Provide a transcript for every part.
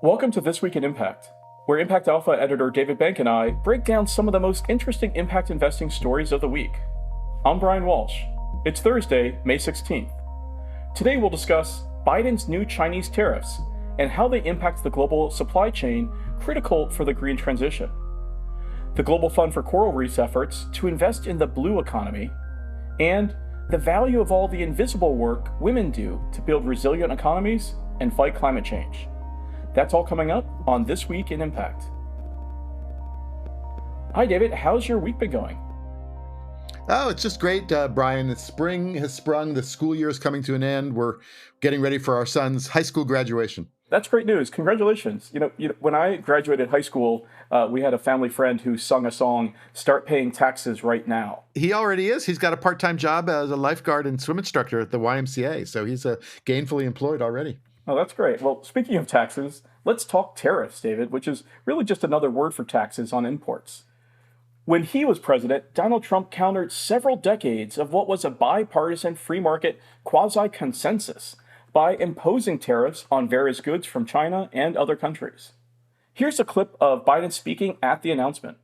Welcome to This Week in Impact, where ImpactAlpha editor David Bank and I break down some of the most interesting impact investing stories of the week. I'm Brian Walsh. It's Thursday, May 16th. Today we'll discuss Biden's new Chinese tariffs and how they impact the global supply chain critical for the green transition, the Global Fund for Coral Reefs efforts to invest in the blue economy, and the value of all the invisible work women do to build resilient economies and fight climate change. That's all coming up on This Week in Impact. Hi, David. How's your week been going? Oh, it's just great, Brian. The spring has sprung. The school year is coming to an end. We're getting ready for our son's high school graduation. That's great news. Congratulations. When I graduated high school, we had a family friend who sung a song, "Start Paying Taxes Right Now." He already is. He's got a part-time job as a lifeguard and swim instructor at the YMCA. So he's gainfully employed already. Oh, that's great. Well, speaking of taxes, let's talk tariffs, David, which is really just another word for taxes on imports. When he was president, Donald Trump countered several decades of what was a bipartisan free market quasi-consensus by imposing tariffs on various goods from China and other countries. Here's a clip of Biden speaking at the announcement.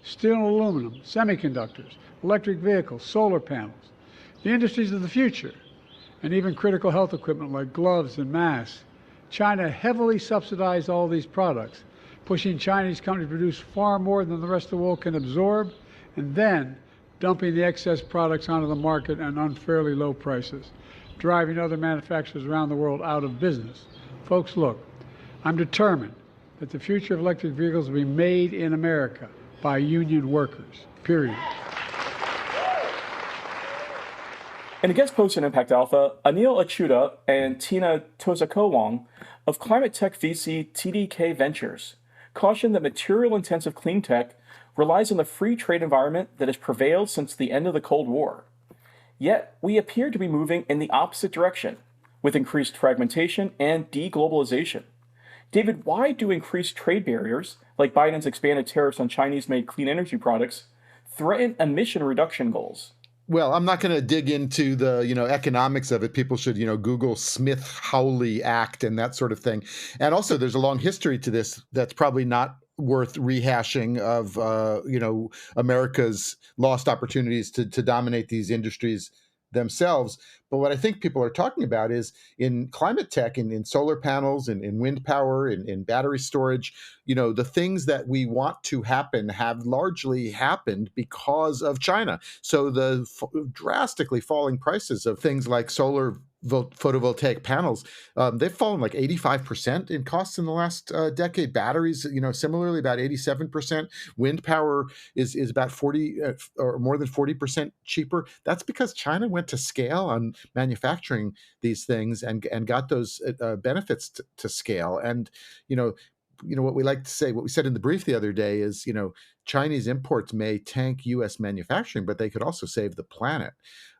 Steel and aluminum, semiconductors, electric vehicles, solar panels, the industries of the future, and even critical health equipment like gloves and masks. China heavily subsidized all these products, pushing Chinese companies to produce far more than the rest of the world can absorb, and then dumping the excess products onto the market at unfairly low prices, driving other manufacturers around the world out of business. Folks, look, I'm determined that the future of electric vehicles will be made in America by union workers, period. In a guest post in ImpactAlpha, Anil Achuta and Tina Tozakowong of climate tech VC TDK Ventures cautioned that material-intensive clean tech relies on the free trade environment that has prevailed since the end of the Cold War. Yet, we appear to be moving in the opposite direction, with increased fragmentation and deglobalization. David, why do increased trade barriers, like Biden's expanded tariffs on Chinese-made clean energy products, threaten emission reduction goals? Well, I'm not going to dig into the, economics of it. People should, Google Smith-Hawley Act and that sort of thing. And also there's a long history to this that's probably not worth rehashing of, America's lost opportunities to dominate these industries themselves. But what I think people are talking about is in climate tech, in solar panels, in wind power, in battery storage, the things that we want to happen have largely happened because of China. So the drastically falling prices of things like solar photovoltaic panels, they've fallen like 85% in costs in the last decade. Batteries, similarly about 87%. Wind power is about 40 or more than 40% cheaper. That's because China went to scale on manufacturing these things and got those benefits to scale. And what we like to say, what we said in the brief the other day is, Chinese imports may tank U.S. manufacturing, but they could also save the planet.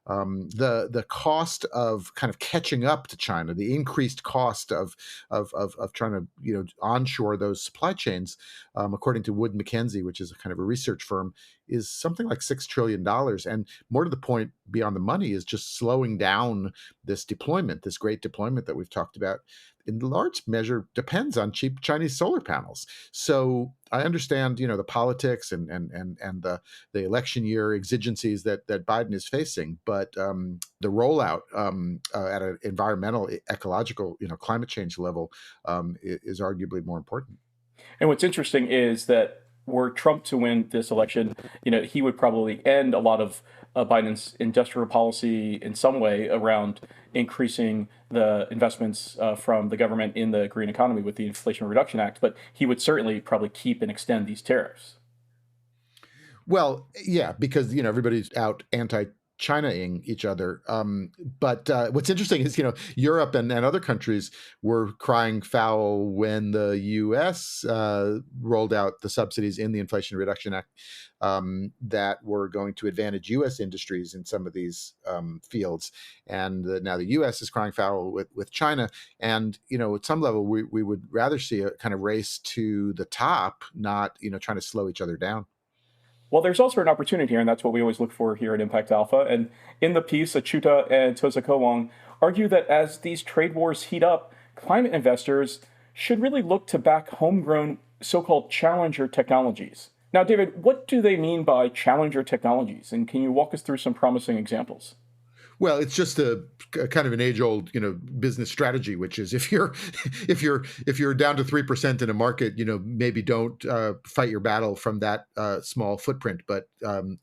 The cost of kind of catching up to China, the increased cost of trying to onshore those supply chains, according to Wood Mackenzie, which is a kind of a research firm, is something like $6 trillion. And more to the point, beyond the money, is just slowing down this deployment, this great deployment that we've talked about. In large measure, depends on cheap Chinese solar panels. So I understand, the politics and the election year exigencies that Biden is facing, but the rollout at an environmental, ecological, climate change level is arguably more important. And what's interesting is that were Trump to win this election, he would probably end a lot of Biden's industrial policy in some way around increasing the investments from the government in the green economy with the Inflation Reduction Act. But he would certainly probably keep and extend these tariffs. Well, yeah, because everybody's out anti-China-ing each other. But what's interesting is, Europe and other countries were crying foul when the U.S. Rolled out the subsidies in the Inflation Reduction Act that were going to advantage U.S. industries in some of these fields. And now the U.S. is crying foul with China. And, at some level, we would rather see a kind of race to the top, not, trying to slow each other down. Well, there's also an opportunity here, and that's what we always look for here at ImpactAlpha. And in the piece, Achuta and Tozakowong argue that as these trade wars heat up, climate investors should really look to back homegrown so-called challenger technologies. Now, David, what do they mean by challenger technologies? And can you walk us through some promising examples? Well, it's just a kind of an age-old, business strategy, which is if you're if you're down to 3% in a market, maybe don't fight your battle from that small footprint, but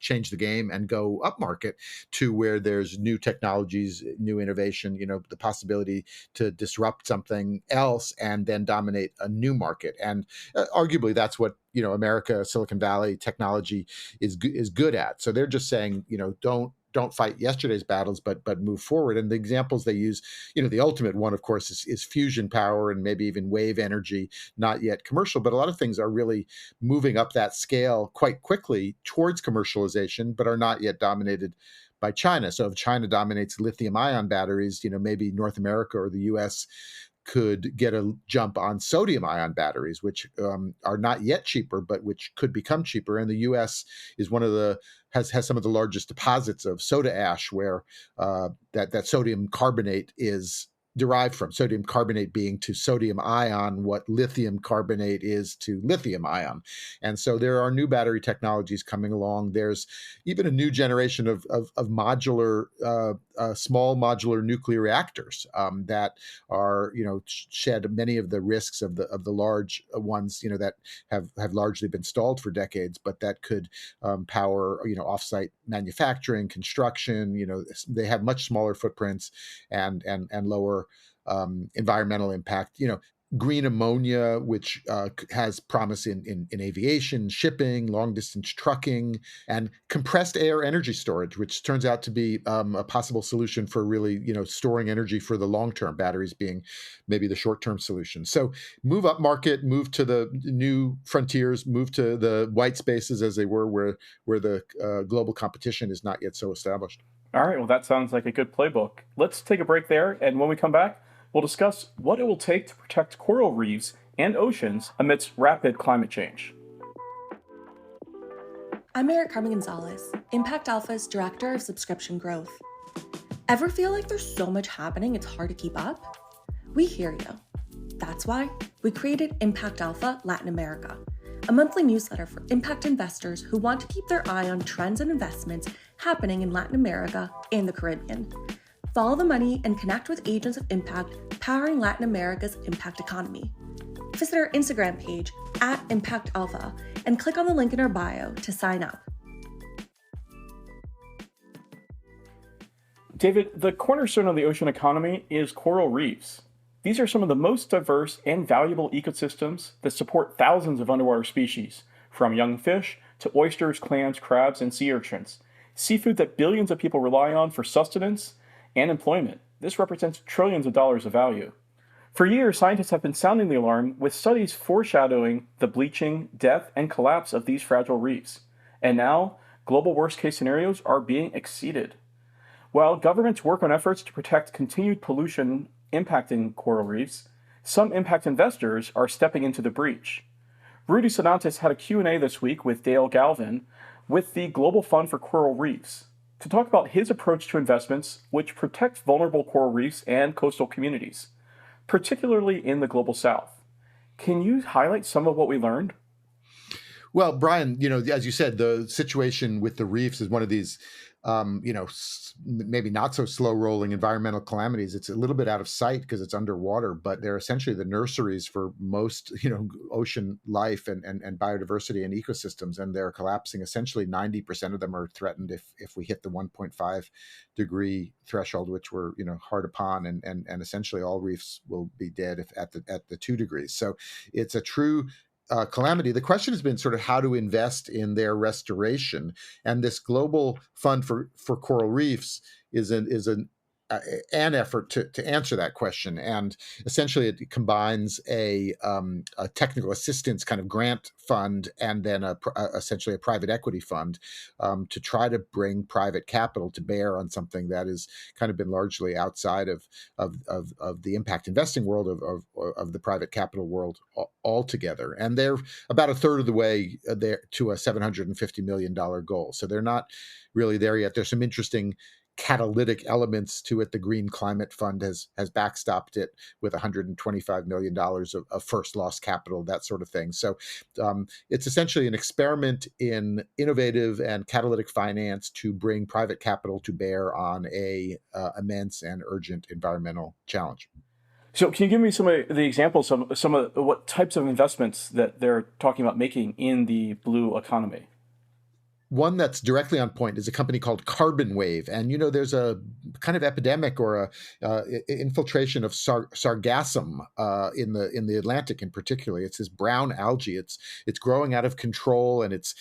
change the game and go up market to where there's new technologies, new innovation, the possibility to disrupt something else and then dominate a new market. And arguably, that's what America, Silicon Valley technology is good at. So they're just saying, don't fight yesterday's battles, but move forward. And the examples they use, the ultimate one, of course, is fusion power and maybe even wave energy, not yet commercial. But a lot of things are really moving up that scale quite quickly towards commercialization, but are not yet dominated by China. So if China dominates lithium-ion batteries, maybe North America or the U.S. could get a jump on sodium-ion batteries, which are not yet cheaper, but which could become cheaper. And the U.S. is has some of the largest deposits of soda ash, where that sodium carbonate is derived from. Sodium carbonate being to sodium ion what lithium carbonate is to lithium ion. And so there are new battery technologies coming along. There's even a new generation of modular, small modular nuclear reactors that are, shed many of the risks of the large ones, that have largely been stalled for decades, but that could power, offsite manufacturing, construction. They have much smaller footprints and lower environmental impact. Green ammonia, which has promise in aviation, shipping, long distance trucking, and compressed air energy storage, which turns out to be a possible solution for really, storing energy for the long term, batteries being maybe the short term solution. So move up market, move to the new frontiers, move to the white spaces as they were, where the global competition is not yet so established. All right, well, that sounds like a good playbook. Let's take a break there, and when we come back, we'll discuss what it will take to protect coral reefs and oceans amidst rapid climate change. I'm Eric Carmen Gonzalez, ImpactAlpha's Director of Subscription Growth. Ever feel like there's so much happening it's hard to keep up? We hear you. That's why we created ImpactAlpha Latin America, a monthly newsletter for impact investors who want to keep their eye on trends and investments happening in Latin America and the Caribbean. Follow the money and connect with agents of impact powering Latin America's impact economy. Visit our Instagram page @ImpactAlpha and click on the link in our bio to sign up. David, the cornerstone of the ocean economy is coral reefs. These are some of the most diverse and valuable ecosystems that support thousands of underwater species, from young fish to oysters, clams, crabs, and sea urchins. Seafood that billions of people rely on for sustenance and employment. This represents trillions of dollars of value. For years, scientists have been sounding the alarm with studies foreshadowing the bleaching, death, and collapse of these fragile reefs. And now, global worst-case scenarios are being exceeded. While governments work on efforts to protect continued pollution impacting coral reefs, some impact investors are stepping into the breach. Rudy Sonantes had a Q&A this week with Dale Galvin with the Global Fund for Coral Reefs to talk about his approach to investments which protect vulnerable coral reefs and coastal communities, particularly in the Global South. Can you highlight some of what we learned? Well, Brian, as you said, the situation with the reefs is one of these, maybe not so slow rolling environmental calamities. It's a little bit out of sight because it's underwater, but they're essentially the nurseries for most, ocean life and biodiversity and ecosystems. And they're collapsing. Essentially 90% of them are threatened if we hit the 1.5 degree threshold, which we're, hard upon, and essentially all reefs will be dead if at the 2 degrees. So it's a true calamity. The question has been sort of how to invest in their restoration, and this global fund for coral reefs is an effort to answer that question. And essentially, it combines a technical assistance kind of grant fund and then essentially a private equity fund to try to bring private capital to bear on something that has kind of been largely outside of the impact investing world of the private capital world altogether. And they're about a third of the way there to a $750 million goal. So they're not really there yet. There's some interesting catalytic elements to it. The Green Climate Fund has backstopped it with $125 million of first loss capital, that sort of thing. So it's essentially an experiment in innovative and catalytic finance to bring private capital to bear on a immense and urgent environmental challenge. So can you give me some of the examples of some of what types of investments that they're talking about making in the blue economy? One that's directly on point is a company called Carbon Wave. And, there's a kind of epidemic or a infiltration of sargassum in the Atlantic in particular. It's this brown algae. It's growing out of control, and it's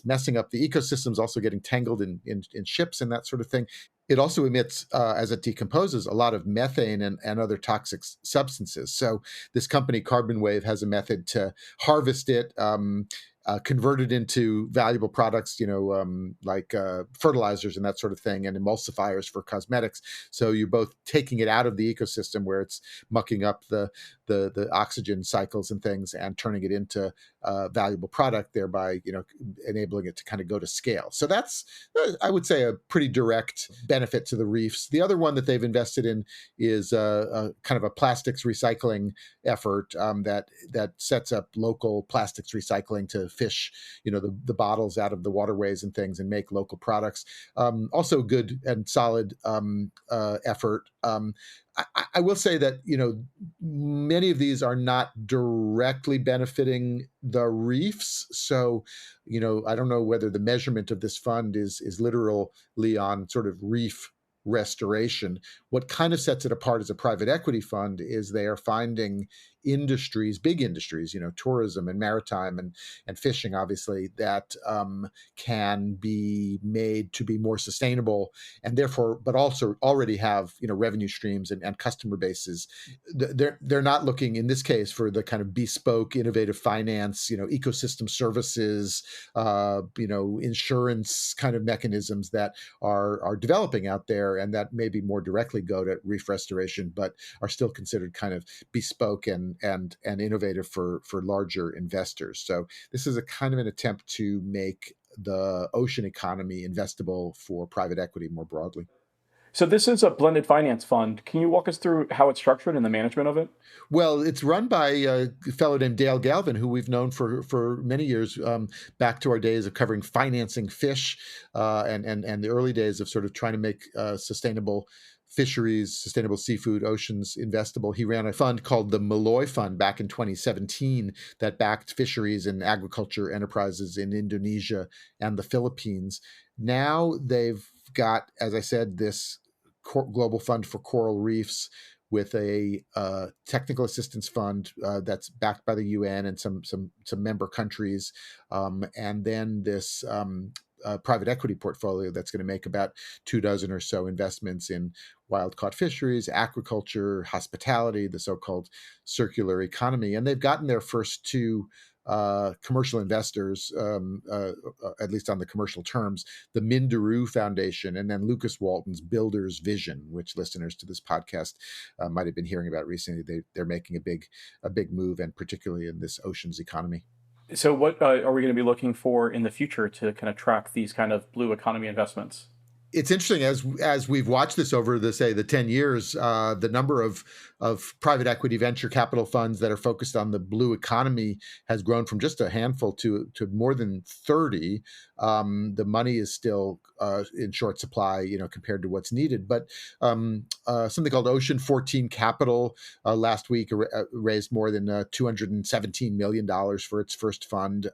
messing up the ecosystems, also getting tangled in ships and that sort of thing. It also emits, as it decomposes, a lot of methane and other toxic substances. So this company, Carbon Wave, has a method to harvest it, convert it into valuable products, like fertilizers and that sort of thing, and emulsifiers for cosmetics. So you're both taking it out of the ecosystem where it's mucking up the oxygen cycles and things, and turning it into a valuable product, thereby enabling it to kind of go to scale. So that's, I would say, a pretty direct benefit to the reefs. The other one that they've invested in is a kind of a plastics recycling effort that sets up local plastics recycling to fish, the bottles out of the waterways and things, and make local products. Also good and solid effort. I will say that, many of these are not directly benefiting the reefs. So, I don't know whether the measurement of this fund is literally on sort of reef restoration. What kind of sets it apart as a private equity fund is they are finding industries, big industries, tourism and maritime and fishing, obviously, that can be made to be more sustainable, and therefore, but also already have revenue streams and customer bases. They're not looking in this case for the kind of bespoke, innovative finance, ecosystem services, insurance kind of mechanisms that are developing out there, and that maybe more directly go to reef restoration, but are still considered kind of bespoke and innovative for larger investors. So this is a kind of an attempt to make the ocean economy investable for private equity more broadly. So this is a blended finance fund. Can you walk us through how it's structured and the management of it? Well, it's run by a fellow named Dale Galvin, who we've known for many years, back to our days of covering financing fish, and the early days of sort of trying to make sustainable fisheries, sustainable seafood, oceans investable. He ran a fund called the Malloy Fund back in 2017 that backed fisheries and agriculture enterprises in Indonesia and the Philippines. Now they've got, as I said, this global fund for coral reefs with a technical assistance fund that's backed by the UN and some member countries, and then this private equity portfolio that's going to make about 24 or so investments in wild-caught fisheries, aquaculture, hospitality, the so-called circular economy. And they've gotten their first two commercial investors, at least on the commercial terms, the Minderoo Foundation, and then Lucas Walton's Builders Vision, which listeners to this podcast might have been hearing about recently. They're making a big move, and particularly in this oceans economy. So what are we going to be looking for in the future to kind of track these kind of blue economy investments? It's interesting as we've watched this over the 10 years, the number of private equity venture capital funds that are focused on the blue economy has grown from just a handful to more than 30. The money is still in short supply, compared to what's needed. But something called Ocean 14 Capital last week raised more than $217 million for its first fund.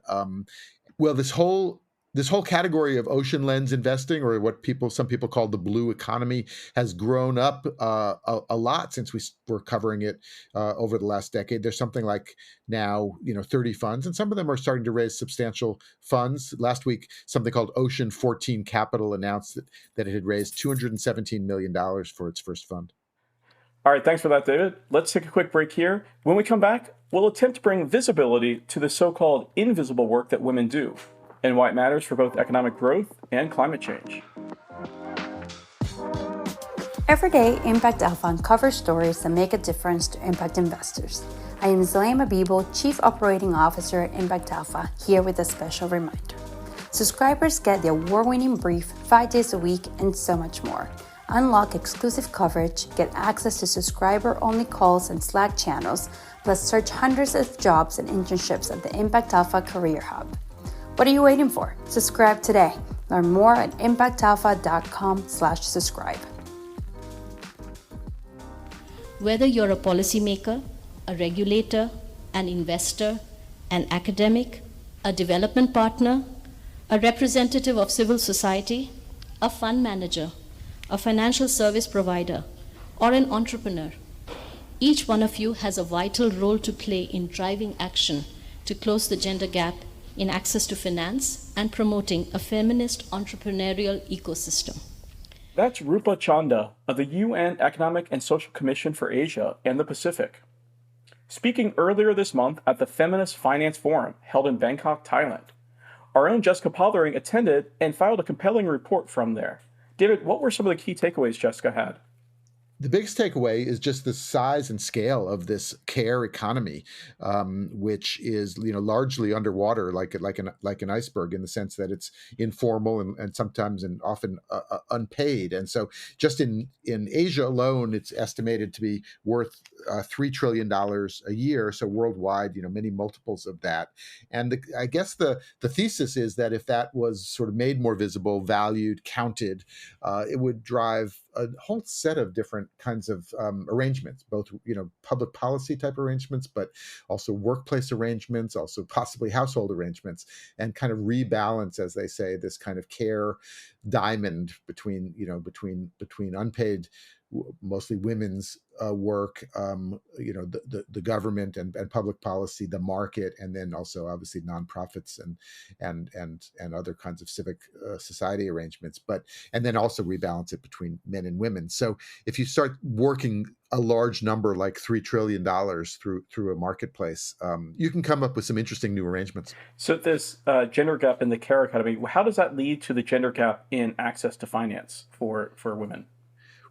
Well, this whole category of ocean lens investing, or what some people call the blue economy, has grown up a lot since we were covering it over the last decade. There's something like now 30 funds, and some of them are starting to raise substantial funds. Last week, something called Ocean 14 Capital announced that it had raised $217 million for its first fund. All right, thanks for that, David. Let's take a quick break here. When we come back, we'll attempt to bring visibility to the so-called invisible work that women do, and why it matters for both economic growth and climate change. Every day, ImpactAlpha uncovers stories that make a difference to impact investors. I am Zlaim Abibo, Chief Operating Officer at ImpactAlpha, here with a special reminder. Subscribers get the award-winning brief 5 days a week and so much more. Unlock exclusive coverage, get access to subscriber-only calls and Slack channels, plus search hundreds of jobs and internships at the Impact Alpha Career Hub. What are you waiting for? Subscribe today. Learn more at impactalpha.com/subscribe. Whether you're a policymaker, a regulator, an investor, an academic, a development partner, a representative of civil society, a fund manager, a financial service provider, or an entrepreneur, each one of you has a vital role to play in driving action to close the gender gap in access to finance and promoting a feminist entrepreneurial ecosystem. That's Rupa Chanda of the UN Economic and Social Commission for Asia and the Pacific, speaking earlier this month at the Feminist Finance Forum held in Bangkok, Thailand. Our own Jessica Pothering attended and filed a compelling report from there. David, what were some of the key takeaways Jessica had? The biggest takeaway is just the size and scale of this care economy, which is largely underwater, like an iceberg, in the sense that it's informal and sometimes and often unpaid. And so, just in Asia alone, it's estimated to be worth $3 trillion a year. So worldwide, many multiples of that. And I guess the thesis is that if that was sort of made more visible, valued, counted, it would drive a whole set of different kinds of arrangements, both public policy type arrangements, but also workplace arrangements, also possibly household arrangements, and kind of rebalance, as they say, this kind of care diamond between unpaid, mostly women's work, the government and public policy, the market, and then also obviously nonprofits and other kinds of civic society arrangements, and then also rebalance it between men and women. So if you start working a large number like $3 trillion through a marketplace, you can come up with some interesting new arrangements. So this gender gap in the care economy, how does that lead to the gender gap in access to finance for women?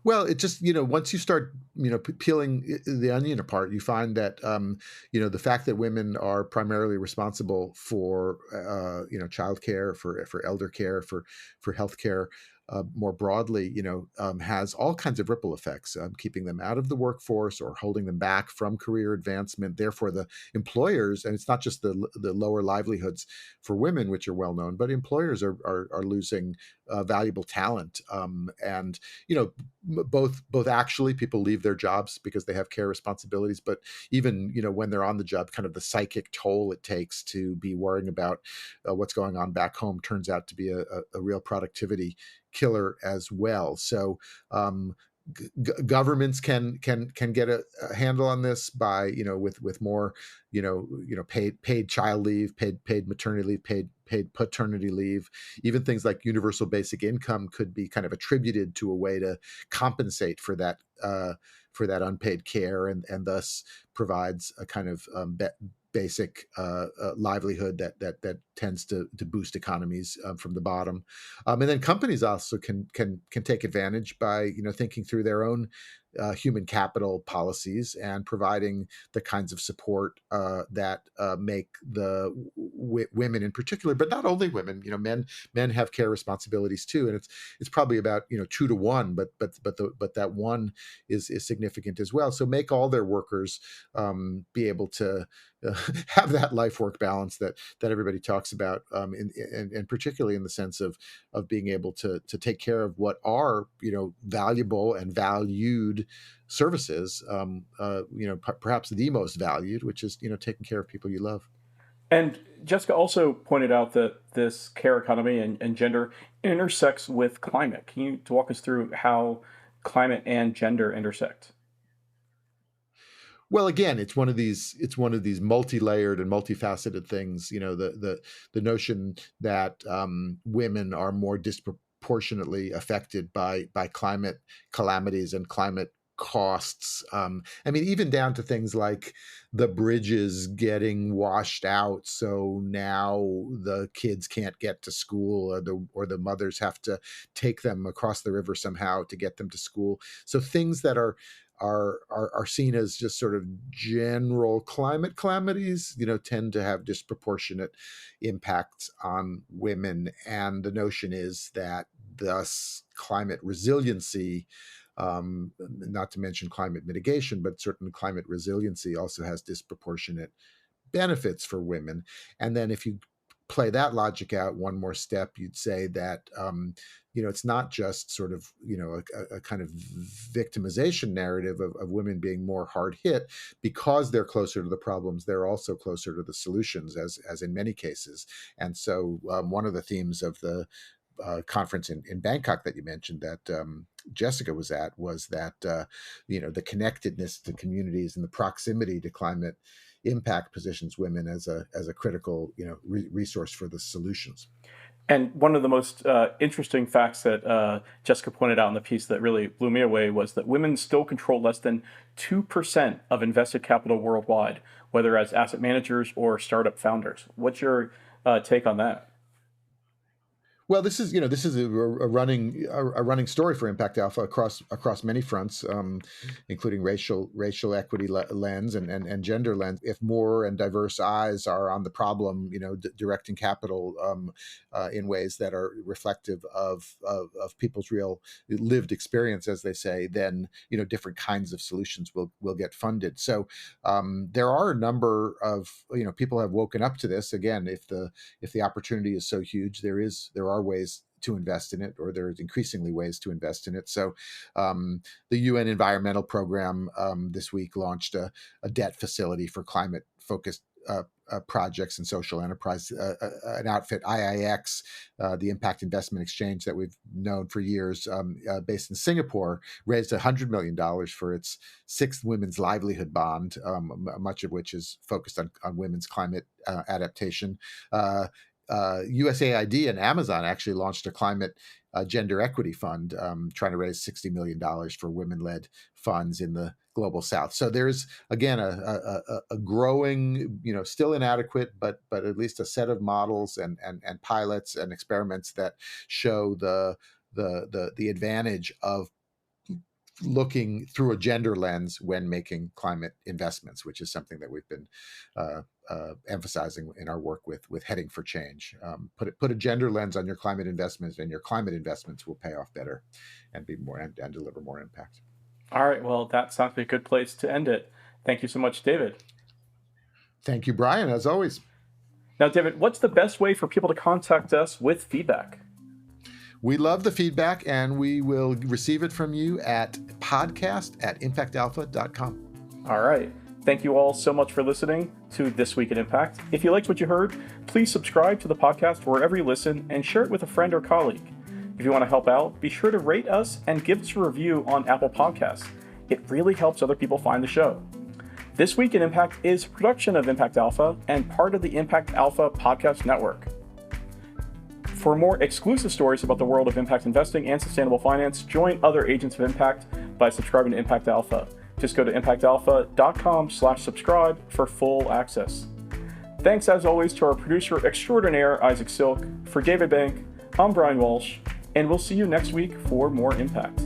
Well, it just, once you start, peeling the onion apart, you find that, the fact that women are primarily responsible for, childcare, for elder care, for healthcare, more broadly, has all kinds of ripple effects, keeping them out of the workforce or holding them back from career advancement. Therefore, the employers, and it's not just the lower livelihoods for women, which are well known, but employers are losing valuable talent. And both actually people leave their jobs because they have care responsibilities, but even when they're on the job, kind of the psychic toll it takes to be worrying about what's going on back home turns out to be a real productivity killer as well. So governments can get a handle on this by with more paid child leave, paid maternity leave, paid paternity leave. Even things like universal basic income could be kind of attributed to a way to compensate for that unpaid care, and thus provides a kind of basic livelihood that tends to boost economies from the bottom, and then companies also can take advantage by thinking through their own human capital policies and providing the kinds of support that make the women in particular, but not only women. Men have care responsibilities too, and it's probably about 2 to 1, but that one is significant as well. So make all their workers be able to have that life work balance that everybody talks about, and particularly in the sense of being able to take care of what are valuable and valued services, perhaps the most valued, which is taking care of people you love. And Jessica also pointed out that this care economy and gender intersects with climate. Can you walk us through how climate and gender intersect? Well, again, it's one of these multi-layered and multifaceted things. The notion that women are more disproportionately affected by climate calamities and climate costs. Even down to things like the bridges getting washed out, so now the kids can't get to school, or the mothers have to take them across the river somehow to get them to school. So things that are are seen as just sort of general climate calamities, tend to have disproportionate impacts on women. And the notion is that thus climate resiliency, not to mention climate mitigation, but certain climate resiliency also has disproportionate benefits for women. And then if you play that logic out one more step, you'd say that it's not just sort of a kind of victimization narrative of women being more hard hit. Because they're closer to the problems, they're also closer to the solutions, as in many cases. And so one of the themes of the conference in Bangkok that you mentioned that Jessica was at was that the connectedness to communities and the proximity to climate impact positions women as a critical resource for the solutions. And one of the most interesting facts that Jessica pointed out in the piece that really blew me away was that women still control less than 2% of invested capital worldwide, whether as asset managers or startup founders. What's your take on that? Well, this is a running story for ImpactAlpha across many fronts, including racial equity lens and gender lens. If more and diverse eyes are on the problem, directing capital in ways that are reflective of people's real lived experience, as they say, then different kinds of solutions will get funded. So there are a number of people have woken up to this. Again, if the opportunity is so huge, there are ways to invest in it, or there's increasingly ways to invest in it. So the UN Environmental Program this week launched a debt facility for climate-focused projects and social enterprise. An outfit, IIX, the Impact Investment Exchange that we've known for years, based in Singapore, raised $100 million for its 6th Women's Livelihood Bond, much of which is focused on women's climate adaptation. USAID and Amazon actually launched a climate gender equity fund, trying to raise $60 million for women-led funds in the global South. So there's, again, a growing, still inadequate, but at least a set of models and pilots and experiments that show the advantage of looking through a gender lens when making climate investments, which is something that we've been emphasizing in our work with Heading for Change. Put a gender lens on your climate investments, and your climate investments will pay off better and be more and deliver more impact. All right. Well, that sounds like a good place to end it. Thank you so much, David. Thank you, Brian, as always. Now, David, what's the best way for people to contact us with feedback? We love the feedback, and we will receive it from you at podcast@impactalpha.com. All right. Thank you all so much for listening to This Week in Impact. If you liked what you heard, please subscribe to the podcast wherever you listen and share it with a friend or colleague. If you want to help out, be sure to rate us and give us a review on Apple Podcasts. It really helps other people find the show. This Week in Impact is a production of ImpactAlpha and part of the ImpactAlpha podcast network. For more exclusive stories about the world of impact investing and sustainable finance, join other agents of impact by subscribing to ImpactAlpha. Just go to impactalpha.com/subscribe for full access. Thanks as always to our producer extraordinaire, Isaac Silk. For David Bank, I'm Brian Walsh, and we'll see you next week for more impact.